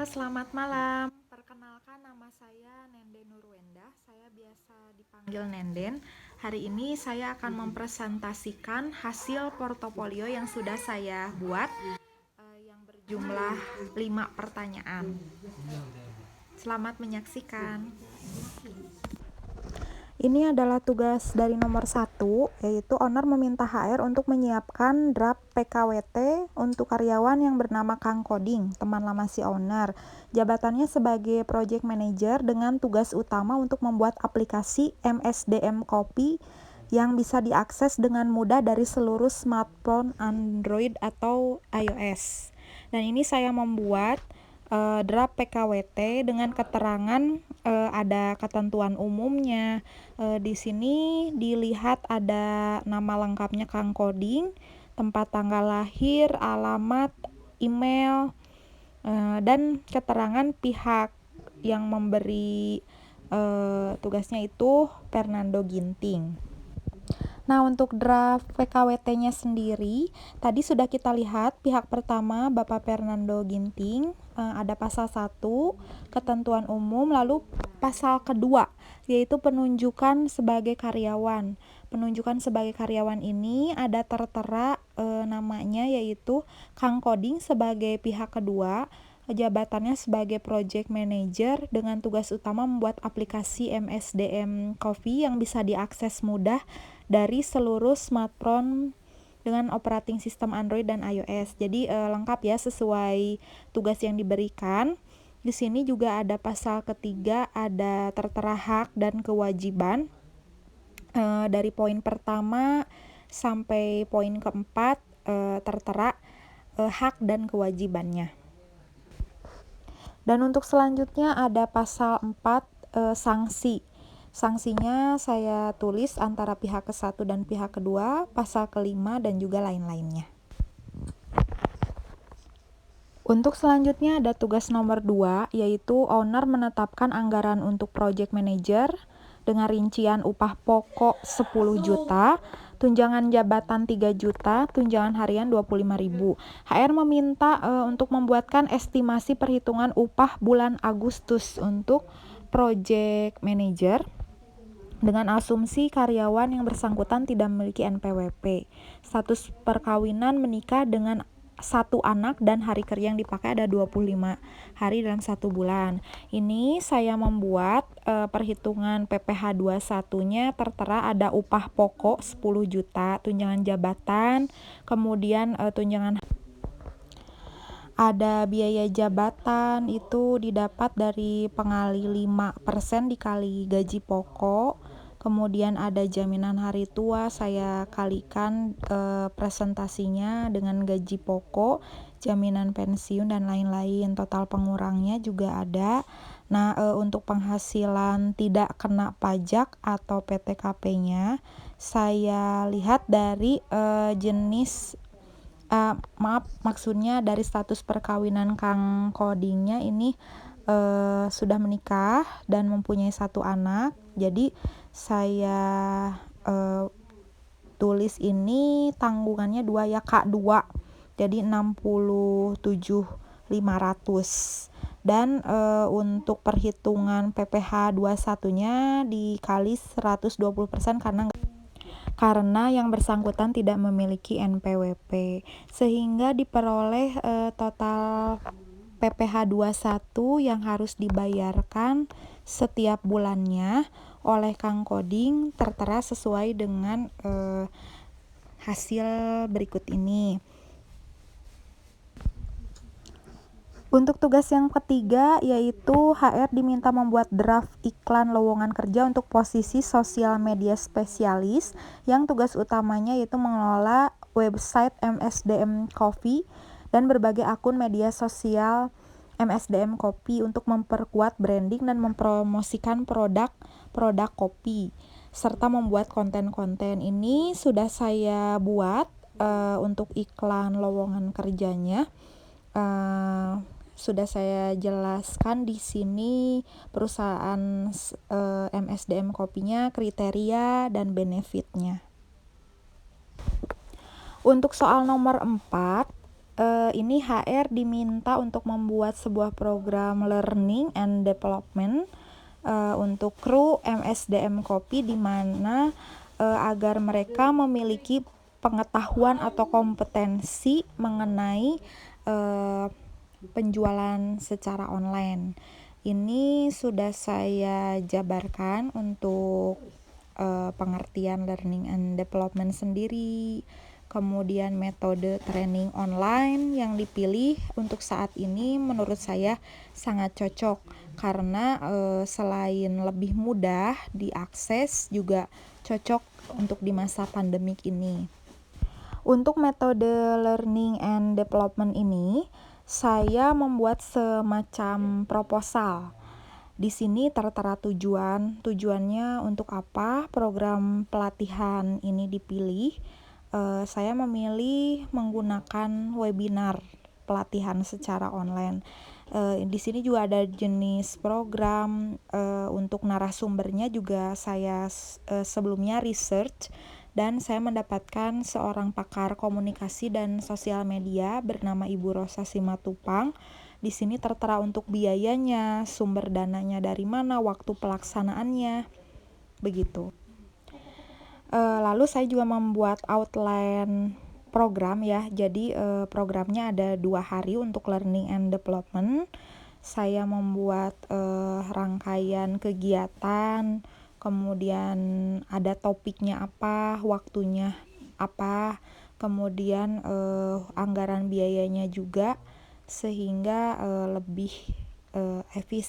Selamat malam. Perkenalkan nama saya Nenden Nurwenda. Saya biasa dipanggil Nenden. Hari ini saya akan mempresentasikan hasil portofolio yang sudah saya buat yang berjumlah 5 pertanyaan. Selamat menyaksikan. Ini adalah tugas dari nomor 1, yaitu owner meminta HR untuk menyiapkan draft PKWT untuk karyawan yang bernama Kang Koding, teman lama si owner. Jabatannya sebagai project manager dengan tugas utama untuk membuat aplikasi MSDM Copy yang bisa diakses dengan mudah dari seluruh smartphone Android atau iOS. Dan ini saya membuat draft PKWT dengan keterangan ada ketentuan umumnya. Di sini dilihat ada nama lengkapnya Kang Koding, tempat tanggal lahir, alamat, email, dan keterangan pihak yang memberi tugasnya itu Fernando Ginting. Nah, untuk draft PKWT-nya sendiri, tadi sudah kita lihat pihak pertama Bapak Fernando Ginting, ada pasal 1, ketentuan umum, lalu pasal kedua, yaitu penunjukan sebagai karyawan. Penunjukan sebagai karyawan ini ada tertera namanya, yaitu Kang Koding sebagai pihak kedua, jabatannya sebagai project manager dengan tugas utama membuat aplikasi MSDM Coffee yang bisa diakses mudah dari seluruh smartphone dengan operating system Android dan iOS. Jadi lengkap ya sesuai tugas yang diberikan. Di sini juga ada pasal ketiga, ada tertera hak dan kewajiban. Dari poin pertama sampai poin keempat tertera hak dan kewajibannya. Dan untuk selanjutnya ada pasal 4 sanksi. Sanksinya saya tulis antara pihak ke-1 dan pihak kedua, pasal ke-5 dan juga lain-lainnya. Untuk selanjutnya ada tugas nomor 2, yaitu owner menetapkan anggaran untuk project manager dengan rincian upah pokok 10 juta, tunjangan jabatan 3 juta, tunjangan harian 25.000. HR meminta untuk membuatkan estimasi perhitungan upah bulan Agustus untuk project manager dengan asumsi karyawan yang bersangkutan tidak memiliki NPWP. Status perkawinan menikah dengan 1 anak dan hari kerja yang dipakai ada 25 hari dalam 1 bulan. Ini saya membuat perhitungan PPh 21-nya tertera ada upah pokok 10 juta, tunjangan jabatan, kemudian tunjangan ada biaya jabatan itu didapat dari pengali 5% dikali gaji pokok. Kemudian ada jaminan hari tua, saya kalikan presentasinya dengan gaji pokok, jaminan pensiun dan lain-lain. Total pengurangnya juga ada. Nah, untuk penghasilan tidak kena pajak atau PTKP-nya, saya lihat dari jenis maksudnya dari status perkawinan Kang Kodingnya ini sudah menikah dan mempunyai 1 anak. Jadi saya tulis ini tanggungannya 2 ya Kak, 2. Jadi 67.500. Dan untuk perhitungan PPh 21-nya dikali 120% karena yang bersangkutan tidak memiliki NPWP, sehingga diperoleh total PPh 21 yang harus dibayarkan setiap bulannya oleh Kang Koding tertera sesuai dengan hasil berikut ini. Untuk tugas yang ketiga, yaitu HR diminta membuat draft iklan lowongan kerja untuk posisi sosial media spesialis yang tugas utamanya yaitu mengelola website MSDM Coffee dan berbagai akun media sosial MSDM Kopi untuk memperkuat branding dan mempromosikan produk kopi serta membuat konten-konten. Ini sudah saya buat untuk iklan lowongan kerjanya. Sudah saya jelaskan di sini perusahaan MSDM Kopinya, kriteria dan benefitnya. Untuk soal nomor 4, Ini HR diminta untuk membuat sebuah program learning and development untuk kru MSDM Kopi, di mana agar mereka memiliki pengetahuan atau kompetensi mengenai penjualan secara online. Ini sudah saya jabarkan untuk pengertian learning and development sendiri. Kemudian metode training online yang dipilih untuk saat ini menurut saya sangat cocok karena selain lebih mudah diakses juga cocok untuk di masa pandemik ini. Untuk metode learning and development ini, saya membuat semacam proposal. Di sini tertera tujuannya untuk apa program pelatihan ini dipilih. Saya memilih menggunakan webinar pelatihan secara online. Di sini juga ada jenis program, untuk narasumbernya juga saya sebelumnya research, dan saya mendapatkan seorang pakar komunikasi dan sosial media bernama Ibu Rosa Simatupang. Di sini tertera untuk biayanya, sumber dananya dari mana, waktu pelaksanaannya, begitu. Lalu saya juga membuat outline program ya. Jadi programnya ada 2 hari untuk learning and development. Saya membuat rangkaian kegiatan, kemudian ada topiknya apa, waktunya apa, kemudian anggaran biayanya juga, sehingga lebih efisien